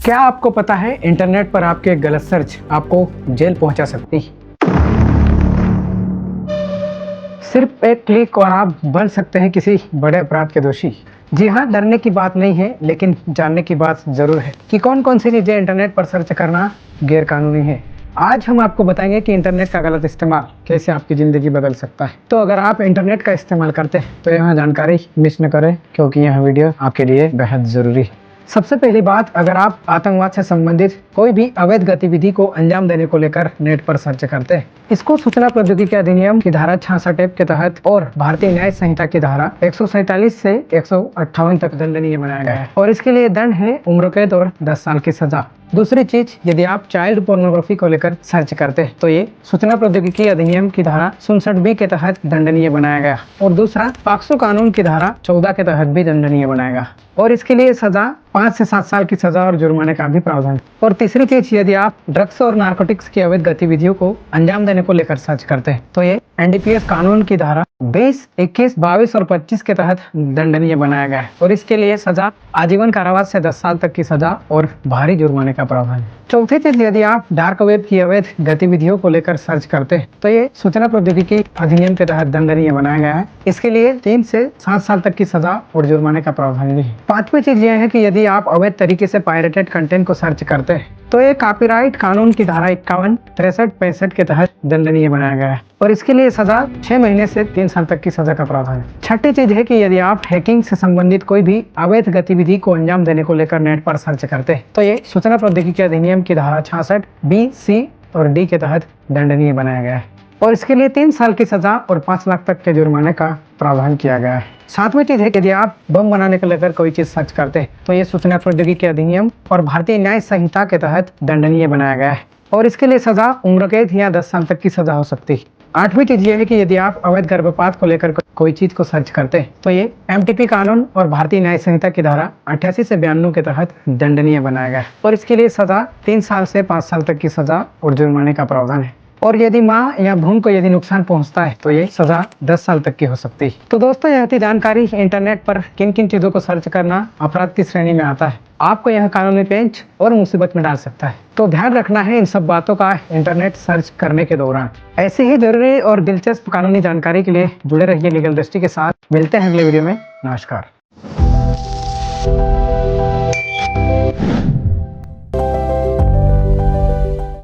क्या आपको पता है इंटरनेट पर आपके गलत सर्च आपको जेल पहुंचा सकती है। सिर्फ एक क्लिक और आप बन सकते हैं किसी बड़े अपराध के दोषी। जी हाँ, डरने की बात नहीं है, लेकिन जानने की बात जरूर है कि कौन कौन सी चीजें इंटरनेट पर सर्च करना गैर कानूनी है। आज हम आपको बताएंगे कि इंटरनेट का गलत इस्तेमाल कैसे आपकी ज़िंदगी बदल सकता है। तो अगर आप इंटरनेट का इस्तेमाल करते हैं तो यहाँ जानकारी मिस न करें, क्योंकि यह वीडियो आपके लिए बेहद ज़रूरी है। सबसे पहली बात, अगर आप आतंकवाद से संबंधित कोई भी अवैध गतिविधि को अंजाम देने को लेकर नेट पर सर्च करते हैं, इसको सूचना प्रौद्योगिकी अधिनियम की धारा 66 के तहत और भारतीय न्याय संहिता की धारा 147 से 158 तक दंडनीय बनाया गया है और इसके लिए दंड है उम्र कैद और 10 साल की सजा। दूसरी चीज, यदि आप चाइल्ड पोर्नोग्राफी को लेकर सर्च करते हैं तो ये सूचना प्रौद्योगिकी अधिनियम की धारा 67B के तहत दंडनीय बनाया गया और दूसरा पॉक्सो कानून की धारा 14 के तहत भी दंडनीय बनाया गया और इसके लिए सजा 5 से 7 साल की सजा और जुर्माने का भी प्रावधान। और तीसरी चीज, यदि आप ड्रग्स और नारकोटिक्स की अवैध गतिविधियों को अंजाम देने को लेकर सर्च करते हैं तो ये NDPS कानून की धारा 20, 21, 22 और 25 के तहत दंडनीय बनाया गया है और इसके लिए सजा आजीवन कारावास से 10 साल तक की सजा और भारी जुर्माने का प्रावधान है। चौथी चीज, यदि आप डार्क वेब की अवैध गतिविधियों को लेकर सर्च करते हैं तो ये सूचना प्रौद्योगिकी अधिनियम के तहत दंडनीय बनाया गया है। इसके लिए 3 से 7 साल तक की सजा और जुर्माने का प्रावधान भी है। पांचवी चीज यह है कि यदि आप अवैध तरीके से पायरेटेड कंटेंट को सर्च करते हैं तो ये कॉपीराइट कानून की धारा 51, 63, 65 के तहत दंडनीय बनाया गया है और इसके लिए सजा 6 महीने से 3 साल तक की सजा का प्रावधान है। छठी चीज है कि यदि आप हैकिंग से संबंधित कोई भी अवैध गतिविधि को अंजाम देने को लेकर नेट पर सर्च करते हैं तो ये सूचना प्रौद्योगिकी अधिनियम की धारा 66B, C और D के तहत दंडनीय बनाया गया है और इसके लिए 3 साल की सजा और 5 लाख तक के जुर्माने का प्रावधान किया गया है। सातवीं चीज है कि यदि आप बम बनाने को लेकर कोई चीज सर्च करते हैं तो ये सूचना प्रौद्योगिकी अधिनियम और भारतीय न्याय संहिता के तहत दंडनीय बनाया गया है और इसके लिए सजा उम्र कैद या 10 साल तक की सजा हो सकती है। आठवीं चीज ये है कि यदि आप अवैध गर्भपात को लेकर कोई चीज को सर्च करते हैं तो ये MTP कानून और भारतीय न्याय संहिता की धारा 88 से 92 के तहत दंडनीय बनाया गया है और इसके लिए सजा 3 साल से 5 साल तक की सजा और जुर्माने का प्रावधान है और यदि माँ या भूमि को यदि नुकसान पहुंचता है तो ये सजा 10 साल तक की हो सकती है। तो दोस्तों, यह थी जानकारी इंटरनेट पर किन किन चीजों को सर्च करना अपराध की श्रेणी में आता है। आपको यह कानूनी पेंच और मुसीबत में डाल सकता है, तो ध्यान रखना है इन सब बातों का इंटरनेट सर्च करने के दौरान। ऐसे ही जरूरी और दिलचस्प कानूनी जानकारी के लिए जुड़े रहिए लीगल दृष्टि के साथ। मिलते हैं अगले वीडियो में। नमस्कार।